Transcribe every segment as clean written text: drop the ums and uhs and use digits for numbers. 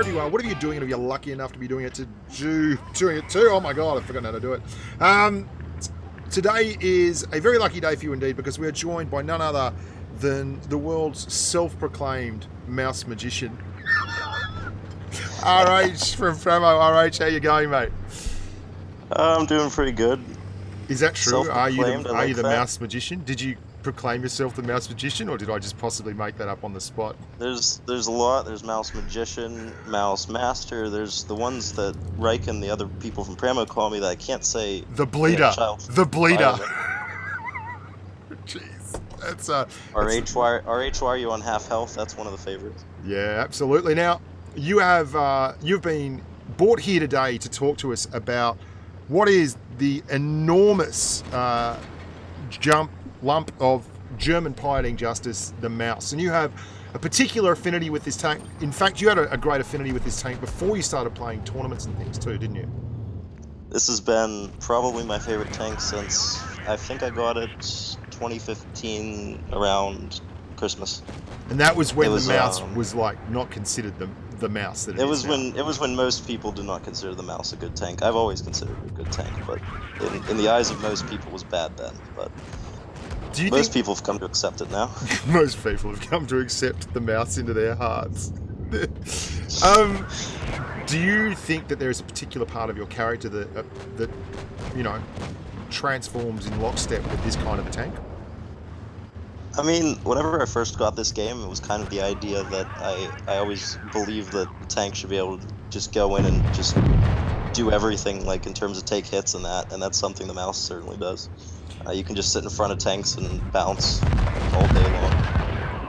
wherever you are, whatever you're doing, if you're lucky enough to be doing it too. Oh my God, I've forgotten how to do it. Today is a very lucky day for you indeed, because we are joined by none other than the world's self-proclaimed mouse magician, RH from Pramo. RH, how you going, mate? I'm doing pretty good. Is that true? Are you the that. mouse magician? Did you proclaim yourself the mouse magician, or did I just possibly make that up on the spot? There's a lot. There's mouse magician, mouse master. There's the ones that Reich and the other people from Pramo call me that I can't say. The bleeder. The bleeder. Jeez, that's RH, why are you on half health? That's one of the favorites. Yeah, absolutely. Now, you've been brought here today to talk to us about what is the enormous lump of German pioneering justice, the mouse. And you have a particular affinity with this tank. In fact, you had a great affinity with this tank before you started playing tournaments and things too, didn't you? This has been probably my favorite tank since I think I got it 2015 around Christmas. And that was when the mouse was like not considered the mouse that it was now. It was when most people did not consider the mouse a good tank. I've always considered it a good tank, but in the eyes of most people it was bad then. But most people have come to accept it now. Most people have come to accept the mouse into their hearts. Do you think that there is a particular part of your character that transforms in lockstep with this kind of a tank? I mean, whenever I first got this game, it was kind of the idea that I always believed that the tank should be able to just go in and just do everything, like in terms of take hits and that's something the mouse certainly does. You can just sit in front of tanks and bounce all day long,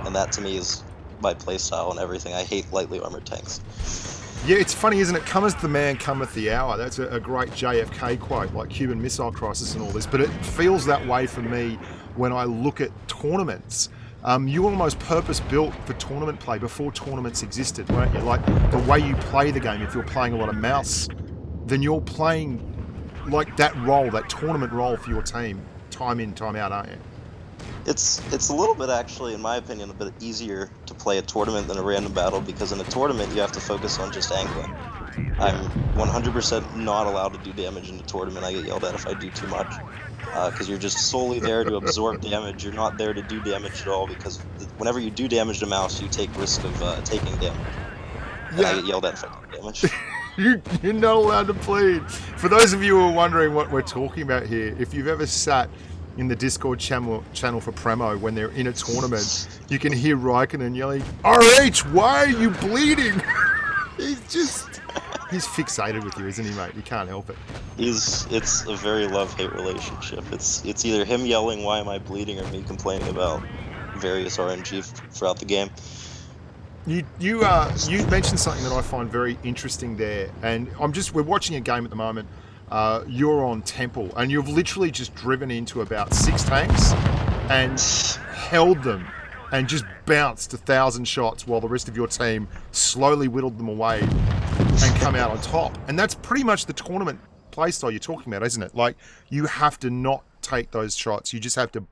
and that to me is my playstyle and everything. I hate lightly armored tanks. Yeah, it's funny, isn't it? Cometh the man, cometh the hour. That's a great JFK quote, like Cuban Missile Crisis and all this, but it feels that way for me when I look at tournaments. You were almost purpose-built for tournament play before tournaments existed, weren't you? Like, the way you play the game, if you're playing a lot of mouse, then you're playing like that role, that tournament role for your team, time in, time out, aren't you? It's a little bit, actually, in my opinion, a bit easier to play a tournament than a random battle, because in a tournament you have to focus on just angling. I'm 100% not allowed to do damage in a tournament. I get yelled at if I do too much, because you're just solely there to absorb damage. You're not there to do damage at all, because whenever you do damage to mouse, you take risk of taking damage. And I get yelled at if I do damage. You're not allowed to plead. For those of you who are wondering what we're talking about here, if you've ever sat in the Discord channel for Pramo when they're in a tournament, you can hear Raikkonen yelling, RH, why are you bleeding? He's fixated with you, isn't he, mate? You can't help it. It's a very love-hate relationship. It's either him yelling, why am I bleeding, or me complaining about various RNG throughout the game. You mentioned something that I find very interesting there, and we're watching a game at the moment. You're on Temple, and you've literally just driven into about 6 tanks and held them and just bounced 1,000 shots while the rest of your team slowly whittled them away and come out on top. And that's pretty much the tournament playstyle you're talking about, isn't it? Like, you have to not take those shots. You just have to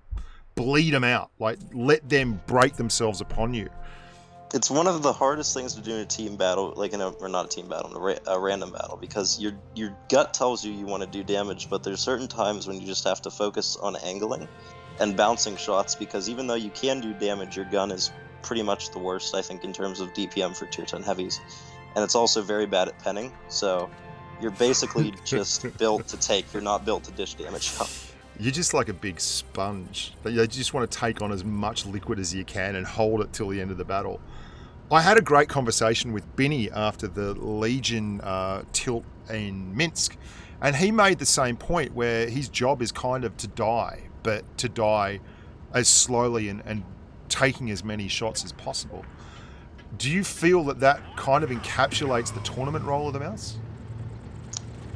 bleed them out. Like, let them break themselves upon you. It's one of the hardest things to do in a team battle, like not a team battle, a random battle, because your gut tells you want to do damage, but there's certain times when you just have to focus on angling and bouncing shots, because even though you can do damage, your gun is pretty much the worst, I think, in terms of DPM for tier 10 heavies. And it's also very bad at penning, so you're basically just built to take, you're not built to dish damage out. You're just like a big sponge. You just want to take on as much liquid as you can and hold it till the end of the battle. I had a great conversation with Benny after the Legion tilt in Minsk, and he made the same point where his job is kind of to die, but to die as slowly and taking as many shots as possible. Do you feel that kind of encapsulates the tournament role of the mouse?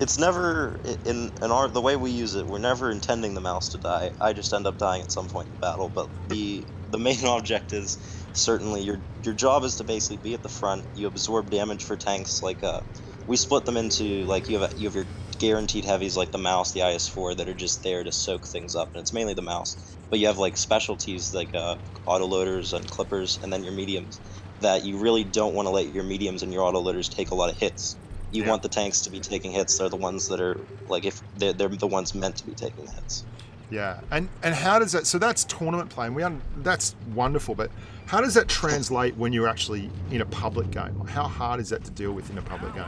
It's never, the way we use it, we're never intending the mouse to die. I just end up dying at some point in the battle, but the main object is certainly your job is to basically be at the front. You absorb damage for tanks, like we split them into, like, you have your guaranteed heavies like the mouse, the IS-4, that are just there to soak things up, and it's mainly the mouse. But you have like specialties like autoloaders and clippers, and then your mediums. that you really don't want to let your mediums and your autoloaders take a lot of hits. You Yeah. want the tanks to be taking hits. They're the ones that are like if they're the ones meant to be taking the hits. Yeah, and how does that? So that's tournament play, and that's wonderful. But how does that translate when you're actually in a public game? Like, how hard is that to deal with in a public game?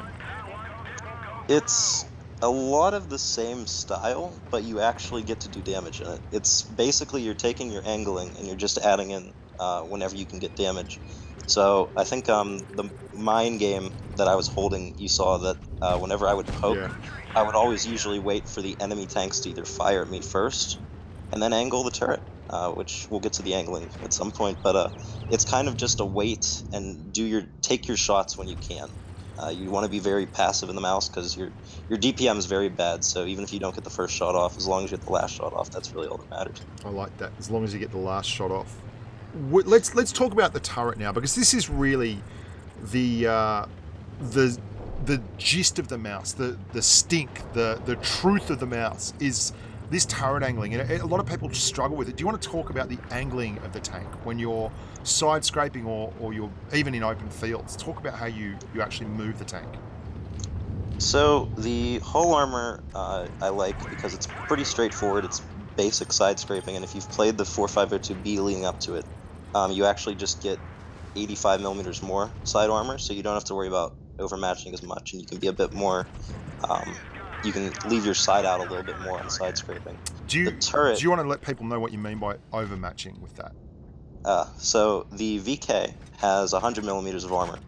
It's a lot of the same style, but you actually get to do damage in it. It's basically you're taking your angling and you're just adding in whenever you can get damage. So I think the mine game that I was holding, you saw that whenever I would poke, Yeah, I would always usually wait for the enemy tanks to either fire at me first, and then angle the turret, which we'll get to the angling at some point. But it's kind of just a wait and take your shots when you can. You want to be very passive in the mouse because your DPM is very bad. So even if you don't get the first shot off, as long as you get the last shot off, that's really all that matters. I like that. As long as you get the last shot off. Let's talk about the turret now, because this is really the the gist of the mouse, the stink, the truth of the mouse is this turret angling, and a lot of people struggle with it. Do you want to talk about the angling of the tank when you're side scraping or you're even in open fields? Talk about how you actually move the tank. So the hull armor I like because it's pretty straightforward. It's basic side scraping, and if you've played the 4502B leading up to it, you actually just get 85 millimeters more side armor, so you don't have to worry about overmatching as much, and you can be a bit more. You can leave your side out a little bit more on side scraping. Do The turret. you want to let people know what you mean by overmatching with that? So the VK has 100 millimeters of armor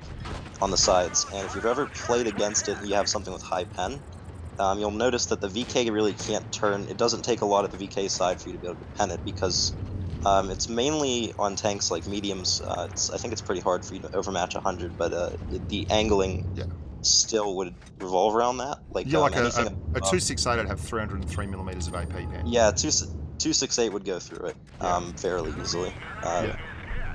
on the sides, and if you've ever played against it and you have something with high pen, you'll notice that the VK really can't turn. It doesn't take a lot of the VK side for you to be able to pen it because it's mainly on tanks like mediums. I think it's pretty hard for you to overmatch 100, but the angling Yeah. still would revolve around that. Like Yeah, like anything a above- 268 would have 303 millimeters of AP pen. Yeah, 268 would go through it Yeah. fairly easily. Yeah.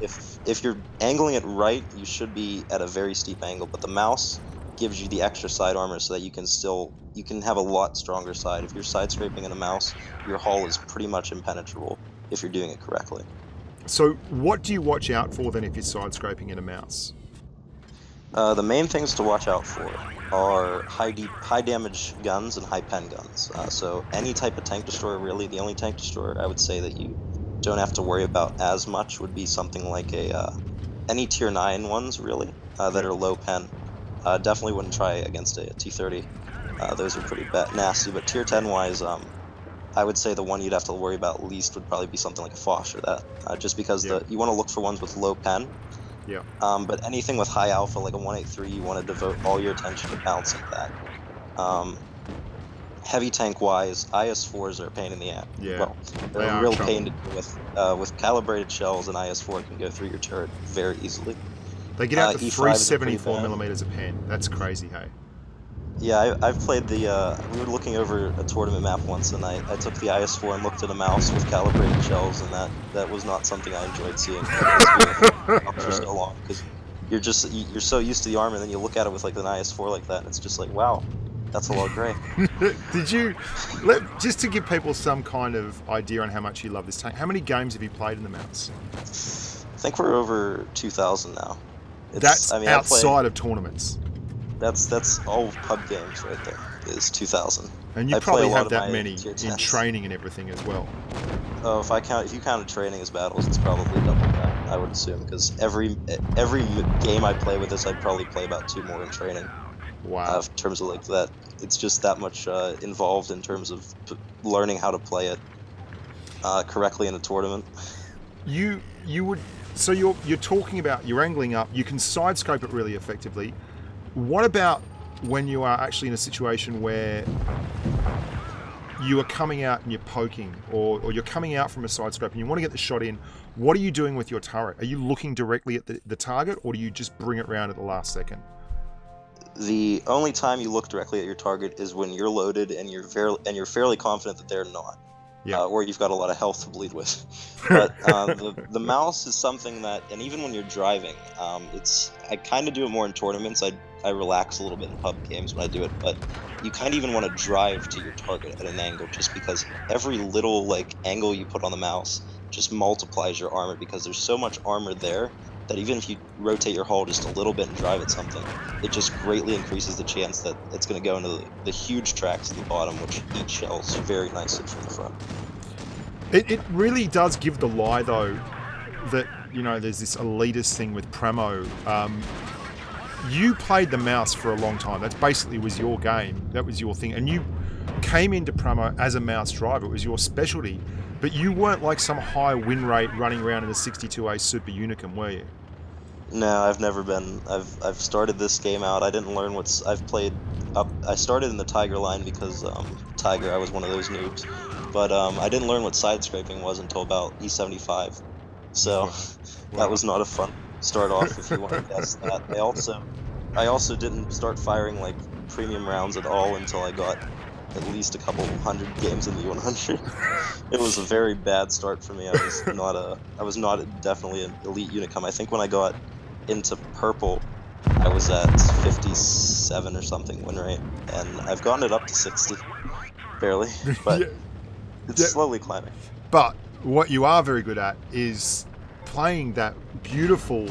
If you're angling it right, you should be at a very steep angle, but the mouse gives you the extra side armor so that you can have a lot stronger side. If you're side scraping in a mouse, your hull is pretty much impenetrable if you're doing it correctly. So what do you watch out for then if you're side scraping in a mouse? The main things to watch out for are high damage guns and high pen guns. So any type of tank destroyer, really, the only tank destroyer I would say that you don't have to worry about as much would be something like any tier 9 ones, really, that are low pen. Definitely wouldn't try against a T30. Those are pretty nasty, but tier 10 wise, I would say the one you'd have to worry about least would probably be something like a Foch or that, just because you want to look for ones with low pen. Yeah. But anything with high alpha, like a 183, you want to devote all your attention to balancing that. Heavy tank wise, IS4s are a pain in the ass. Yeah, Well, they they're a are real trouble. pain to deal with. With calibrated shells, an IS4 can go through your turret very easily. They get out to E5s are 374 pretty bad. millimeters of pen. That's crazy, hey? Yeah, I've played the. We were looking over a tournament map once, and I took the IS4 and looked at a mouse with calibrated shells, and that was not something I enjoyed seeing for so long because you're so used to the armor, and then you look at it with like an IS4 like that, and it's just like, wow, that's a lot of gray. Did you, just to give people some kind of idea on how much you love this tank, how many games have you played in the mouse? I think we're over 2,000 now. That's outside of tournaments. That's all pub games right there. Is 2,000. And you I play probably a lot have of that my many tier in 10s. training and everything as well. Oh, if you counted training as battles, it's probably double that, I would assume, because every game I play with this, I'd probably play about 2 more in training. Wow. In terms of like that, it's just that much involved in terms of learning how to play it correctly in a tournament. You would, so you're talking about you're angling up. You can side scope it really effectively. What about when you are actually in a situation where you are coming out and you're poking, or you're coming out from a side scope and you want to get the shot in? What are you doing with your turret? Are you looking directly at the target, or do you just bring it around at the last second? The only time you look directly at your target is when you're loaded and you're fairly confident that they're not. Yeah. Or you've got a lot of health to bleed with. But the mouse is something that, and even when you're driving, I kind of do it more in tournaments. I relax a little bit in pub games when I do it, but you kind of even want to drive to your target at an angle, just because every little like angle you put on the mouse just multiplies your armor, because there's so much armor there that even if you rotate your hull just a little bit and drive at something, it just greatly increases the chance that it's going to go into the huge tracks at the bottom, which eat shells very nicely from the front. It really does give the lie, though, that, you know, there's this elitist thing with Pramo. You played the mouse for a long time. That basically was your game. That was your thing. And you came into Pramo as a mouse driver. It was your specialty. But you weren't like some high win rate running around in a 62A Super Unicum, were you? No, I've never been. I've started this game out. I didn't learn what's. I've played up. I started in the Tiger line because Tiger. I was one of those noobs, but I didn't learn what side scraping was until about E75. So that was not a fun start off. If you want to guess that. I also didn't start firing like premium rounds at all until I got at least a couple hundred games in the 100. It was a very bad start for me. I was not definitely an elite Unicum. I think when I got into purple, I was at 57 or something win rate, and I've gotten it up to 60, barely, but it's slowly climbing. But what you are very good at is playing that beautiful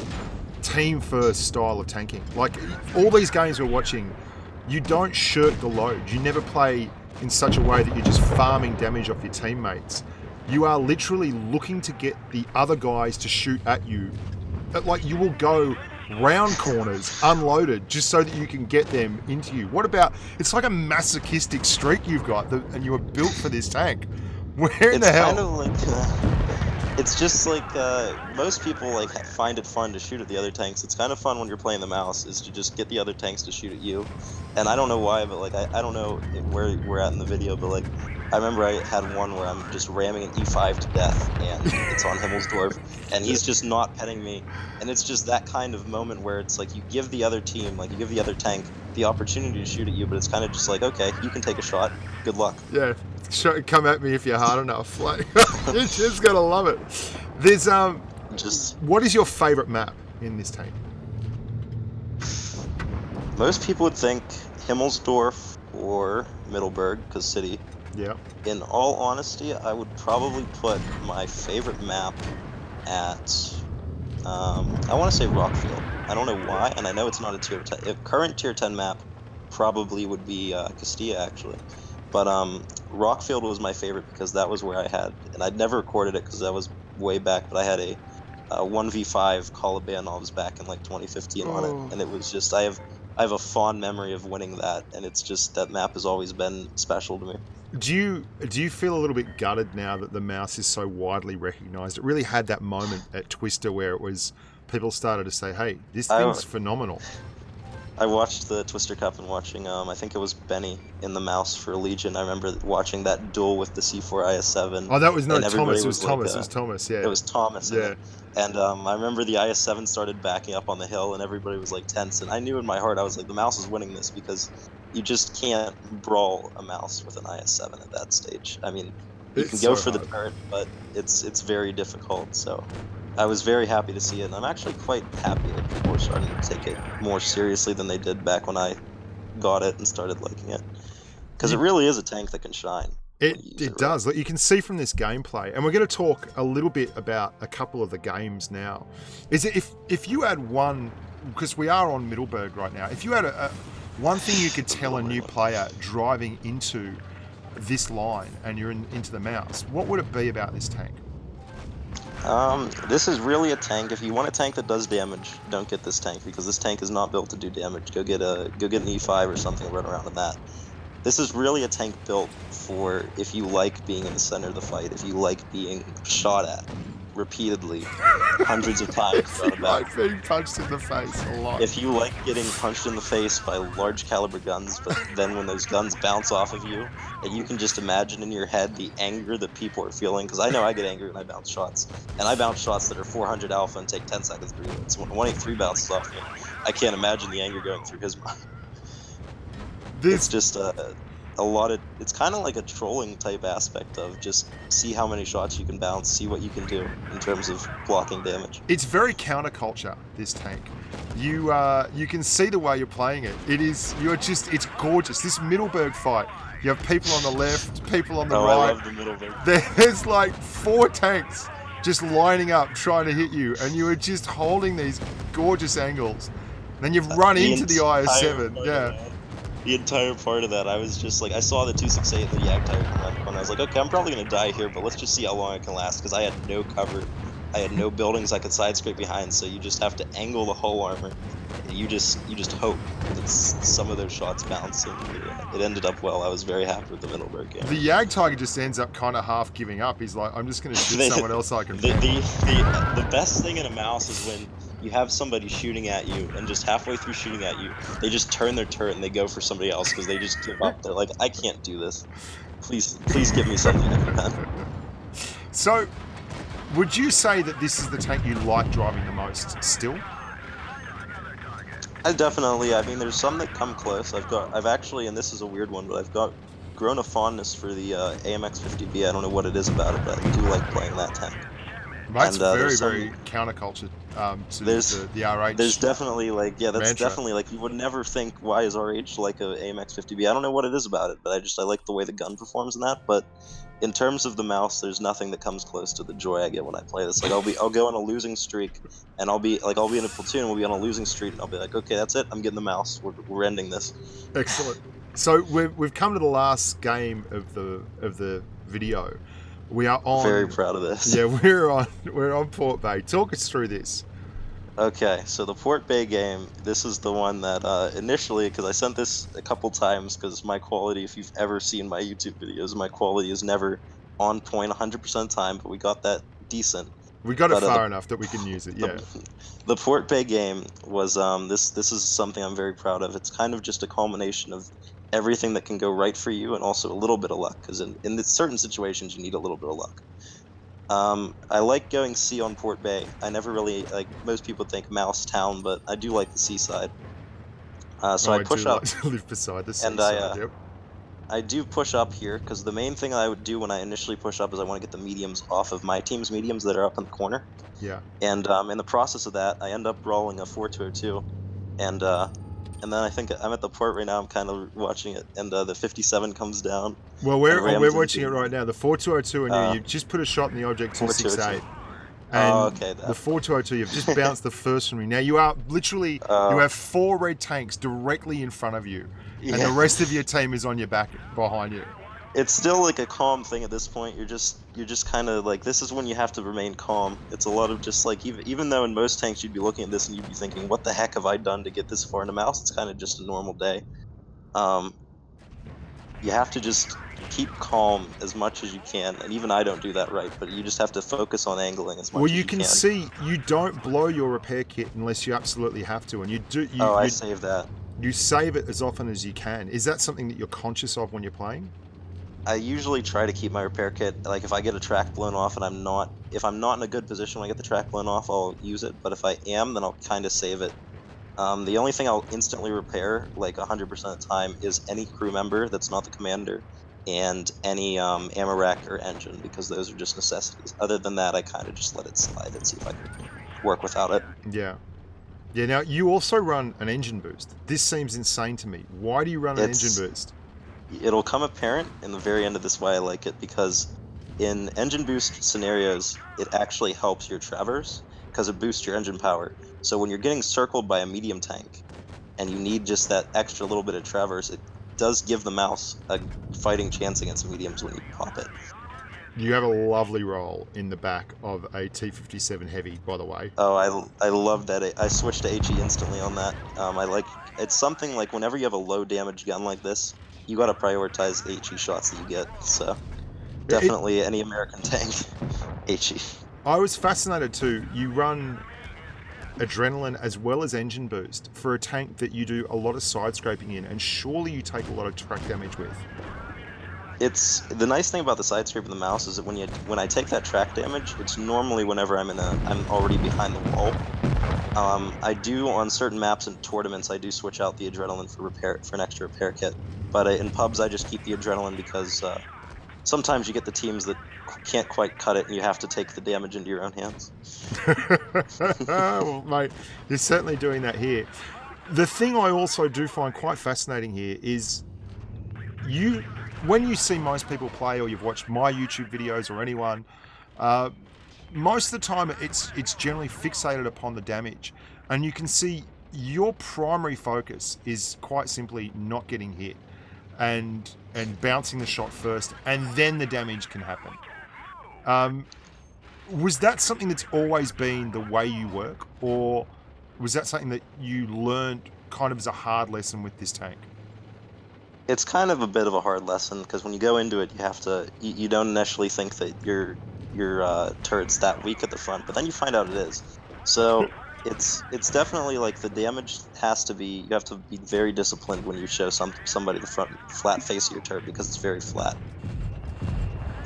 team-first style of tanking. Like all these games we're watching, you don't shirk the load. You never play in such a way that you're just farming damage off your teammates. You are literally looking to get the other guys to shoot at you. Like you will go round corners unloaded just so that you can get them into you. What about, it's like a masochistic streak you've got, and you were built for this tank. Where in the hell? It's kind of like, it's just like, most people like find it fun to shoot at the other tanks. It's kind of fun when you're playing the mouse, is to just get the other tanks to shoot at you. And I don't know why, but like, I don't know where we're at in the video, but like, I remember I had one where I'm just ramming an E5 to death, and it's on Himmelsdorf, and he's just not petting me. And it's just that kind of moment where it's like, you give the other team, like you give the other tank the opportunity to shoot at you, but it's kind of just like, okay, you can take a shot, good luck. Yeah, come at me if you're hard enough. Like, you're just gonna love it. There's what is your favorite map in this tank? Most people would think Himmelsdorf or Middleburg, because city. Yeah. In all honesty, I would probably put my favorite map at, I want to say Rockfield. I don't know why, and I know it's not a tier 10. If current tier 10 map probably would be Castilla, actually. But Rockfield was my favorite because that was where I had, and I'd never recorded it because that was way back, but I had a 1v5 Call of Banovs back in like 2015 on it, and it was just, I have a fond memory of winning that, and it's just, that map has always been special to me. Do you feel a little bit gutted now that the mouse is so widely recognized? It really had that moment at Twister where it was, people started to say, hey, this thing's phenomenal. I watched the Twister Cup and watching, I think it was Benny in the mouse for Legion. I remember watching that duel with the C4 IS-7. Oh, that was Thomas. It was like, Thomas. It was Thomas, yeah. It was Thomas. Yeah. And I remember the IS-7 started backing up on the hill, and everybody was like tense. And I knew in my heart, I was like, the mouse is winning this, because you just can't brawl a mouse with an IS-7 at that stage. I mean, you can go for the turret, but it's very difficult. So I was very happy to see it, and I'm actually quite happy that people are starting to take it more seriously than they did back when I got it and started liking it. Because it really is a tank that can shine. It does. Look, you can see from this gameplay, and we're going to talk a little bit about a couple of the games now. Is it if you had one, because we are on Middleburg right now, if you had one thing you could tell a new player driving into this line and you're into the mouse, what would it be about this tank? This is really a tank. If you want a tank that does damage, don't get this tank, because this tank is not built to do damage. Go get an E5 or something, run around in that. This is really a tank built for if you like being in the center of the fight, if you like being shot at repeatedly hundreds of times throughout a battle. Like being punched in the face a lot. If you like getting punched in the face by large caliber guns, but then when those guns bounce off of you, and you can just imagine in your head the anger that people are feeling, because I know I get angry when I bounce shots, and I bounce shots that are 400 alpha and take 10 seconds to reload. So when 183 bounces off me, I can't imagine the anger going through his mind. It's just a lot of, it's kind of like a trolling type aspect of just see how many shots you can bounce, see what you can do in terms of blocking damage. It's very counterculture, this tank. You can see the way you're playing it. It's gorgeous. This Middleburg fight, you have people on the left, people on the right. I love the Middleburg. There's like 4 tanks just lining up, trying to hit you, and you were just holding these gorgeous angles. And then you've run into the IS-7. Yeah. The entire part of that, I was just like, I saw the 268 and the Yag tire come around the corner. I was like, okay, I'm probably going to die here, but let's just see how long I can last, because I had no cover. I had no buildings I could side scrape behind, so you just have to angle the hull armor. And you just hope that some of those shots bounce, and it ended up well. I was very happy with the Middleburg game. The Yag Tiger just ends up kind of half giving up. He's like, I'm just going to shoot someone else I can find. The best thing in a mouse is when you have somebody shooting at you, and just halfway through shooting at you, they just turn their turret and they go for somebody else because they just give up. They're like, I can't do this. Please give me something I can pen. So, would you say that this is the tank you like driving the most still? I mean, there's some that come close. I've actually, and this is a weird one, but I've grown a fondness for the AMX 50B. I don't know what it is about it, but I do like playing that tank. That's very counterculture to the RH. There's definitely that's mantra. Definitely you would never think, why is RH like a AMX 50B? I don't know what it is about it, but I like the way the gun performs in that. But in terms of the mouse, there's nothing that comes close to the joy I get when I play this. Like I'll go on a losing streak, and I'll be in a platoon, we'll be on a losing streak, and I'll be like, okay, that's it, I'm getting the mouse. We're ending this. Excellent. So we've come to the last game of the video. We are on. Very proud of this. Yeah, we're on Port Bay. Talk us through this. Okay, so the Port Bay game, this is the one that initially, because I sent this a couple times, because my quality, if you've ever seen my YouTube videos, my quality is never on point 100% of the time, but we got that decent. We got it far enough that we can use it, yeah. The Port Bay game was, this is something I'm very proud of. It's kind of just a culmination of everything that can go right for you, and also a little bit of luck, because in certain situations you need a little bit of luck. I like going sea on Port Bay. I never really, like most people think mouse town, but I do like the seaside. So I push up. Like to live beside the seaside, and yep. I do push up here, because the main thing I would do when I initially push up is I want to get the mediums off of my team's mediums that are up in the corner. Yeah. And in the process of that, I end up rolling a 4202, and then I think I'm at the port right now. I'm kind of watching it, and the 57 comes down. Well, we're watching it right now. The 4202, and you just put a shot in the object 268. And the 4202, you've just bounced the first from me. Now you are literally, you have 4 red tanks directly in front of you, and the rest of your team is on your back behind you. It's still like a calm thing at this point. You're just kind of like, this is when you have to remain calm. It's a lot of just like, even though in most tanks you'd be looking at this and you'd be thinking, what the heck have I done to get this far in the mouse? It's kind of just a normal day. You have to just keep calm as much as you can, and even I don't do that right, but you just have to focus on angling as much as you can. Well, you can see you don't blow your repair kit unless you absolutely have to, and you do. I save that. You save it as often as you can. Is that something that you're conscious of when you're playing? I usually try to keep my repair kit, like if I get a track blown off and if I'm not in a good position when I get the track blown off, I'll use it, but if I am, then I'll kind of save it. The only thing I'll instantly repair, like 100% of the time, is any crew member that's not the commander, and any ammo rack or engine, because those are just necessities. Other than that, I kind of just let it slide and see if I can work without it. Yeah. Yeah, now you also run an engine boost. This seems insane to me. Why do you run an engine boost? It'll come apparent in the very end of this why I like it, because in engine boost scenarios, it actually helps your traverse, because it boosts your engine power. So when you're getting circled by a medium tank, and you need just that extra little bit of traverse, it does give the mouse a fighting chance against mediums when you pop it. You have a lovely roll in the back of a T-57 Heavy, by the way. Oh, I love that. I switched to HE instantly on that. It's something like whenever you have a low damage gun like this, you got to prioritize HE shots that you get. So definitely any American tank, HE. I was fascinated too. You run adrenaline as well as engine boost for a tank that you do a lot of side scraping in, and surely you take a lot of track damage with. It's the nice thing about the side scrape of the mouse is that when I take that track damage, it's normally whenever I'm already behind the wall. I do on certain maps and tournaments, I do switch out the adrenaline for an extra repair kit. But in pubs, I just keep the adrenaline because sometimes you get the teams that can't quite cut it, and you have to take the damage into your own hands. Well, mate, you're certainly doing that here. The thing I also do find quite fascinating here is when you see most people play, or you've watched my YouTube videos or anyone, most of the time it's generally fixated upon the damage, and you can see your primary focus is quite simply not getting hit and bouncing the shot first, and then the damage can happen. Was that something that's always been the way you work, or was that something that you learned kind of as a hard lesson with this tank? It's kind of a bit of a hard lesson because when you go into it, you have to. You don't initially think that your turret's that weak at the front, but then you find out it is. So it's definitely like the damage has to be. You have to be very disciplined when you show somebody the front flat face of your turret because it's very flat,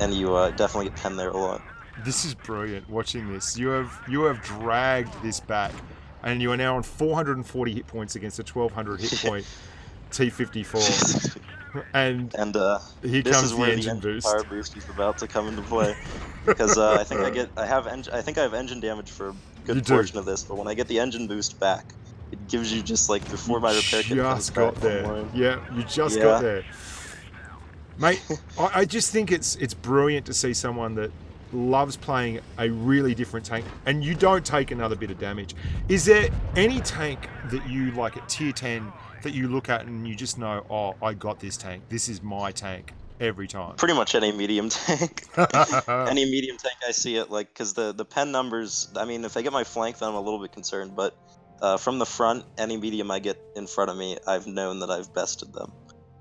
and you definitely get pinned there a lot. This is brilliant. Watching this, you have dragged this back, and you are now on 440 hit points against a 1200 hit point T54. And here this comes is where the engine boost. Power boost is about to come into play because I think I have engine damage for a good portion of this, but when I get the engine boost back, it gives you just like before my repair kit comes back online. Yeah, you just got there, mate. I just think it's brilliant to see someone that loves playing a really different tank, and you don't take another bit of damage. Is there any tank that you like at tier 10 that you look at and you just know, oh, I got this tank. This is my tank every time? Pretty much any medium tank. Any medium tank I see it, like, because the pen numbers, I mean, if I get my flank, then I'm a little bit concerned, but from the front, any medium I get in front of me, I've known that I've bested them.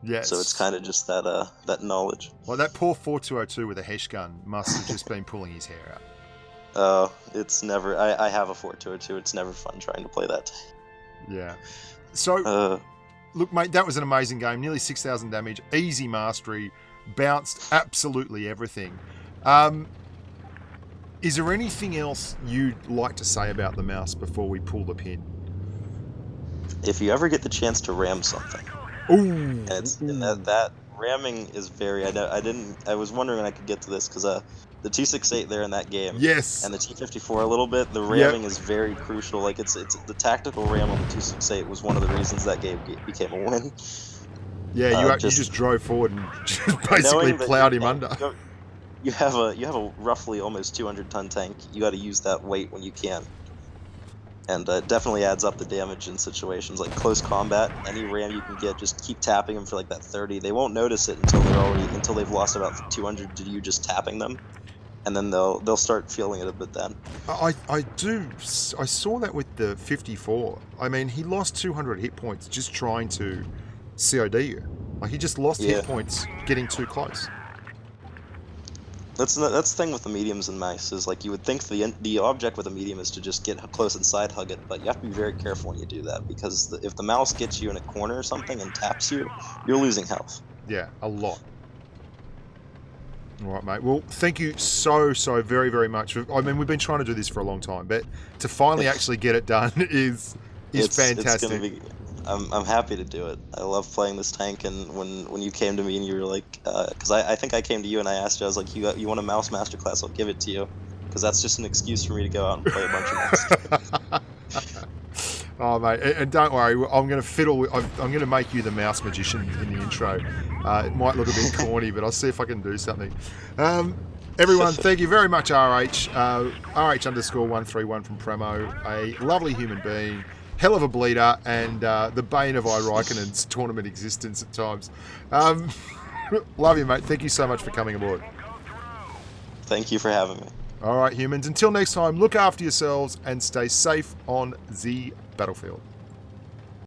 Yes. So it's kind of just that knowledge. Well, that poor 4202 with a Hesh gun must have just been pulling his hair out. Oh, it's never... I have a 4202. It's never fun trying to play that tank. Yeah. So, look, mate, that was an amazing game. Nearly 6,000 damage, easy mastery, bounced absolutely everything. Is there anything else you'd like to say about the mouse before we pull the pin? If you ever get the chance to ram something, and that ramming is very. I was wondering when I could get to this because the 268 there in that game. Yes. And the T54 a little bit. The ramming is very crucial. Like it's the tactical ram on the 268 was one of the reasons that game became a win. Yeah, you just drove forward and just basically plowed him under. You have a roughly almost 200-ton tank. You got to use that weight when you can. And it definitely adds up the damage in situations like close combat. Any ram you can get, just keep tapping them for like that 30. They won't notice it until they've lost about 200 to you just tapping them, and then they'll start feeling it a bit then. I saw that with the 54. I mean, he lost 200 hit points just trying to COD you. Like he just lost hit points getting too close. That's the thing with the mediums and mice is like you would think the object with a medium is to just get close and side hug it, but you have to be very careful when you do that because if the mouse gets you in a corner or something and taps you, you're losing health. Yeah, a lot. All right, mate. Well, thank you so very, very much. I mean, we've been trying to do this for a long time, but to finally actually get it done is fantastic. It's gonna be, I'm happy to do it. I love playing this tank, and when you came to me and you were like, because I think I came to you and I asked you, I was like, you want a mouse masterclass? I'll give it to you, because that's just an excuse for me to go out and play a bunch of mouse. Oh, mate, and don't worry, I'm going to fiddle. I'm going to make you the mouse magician in the intro. It might look a bit corny, but I'll see if I can do something. Everyone, thank you very much, RH. RH_131 from Pramo, a lovely human being. Hell of a bleeder, and the bane of Raikkonen's tournament existence at times. Love you, mate. Thank you so much for coming aboard. Thank you for having me. All right, humans. Until next time, look after yourselves and stay safe on the battlefield.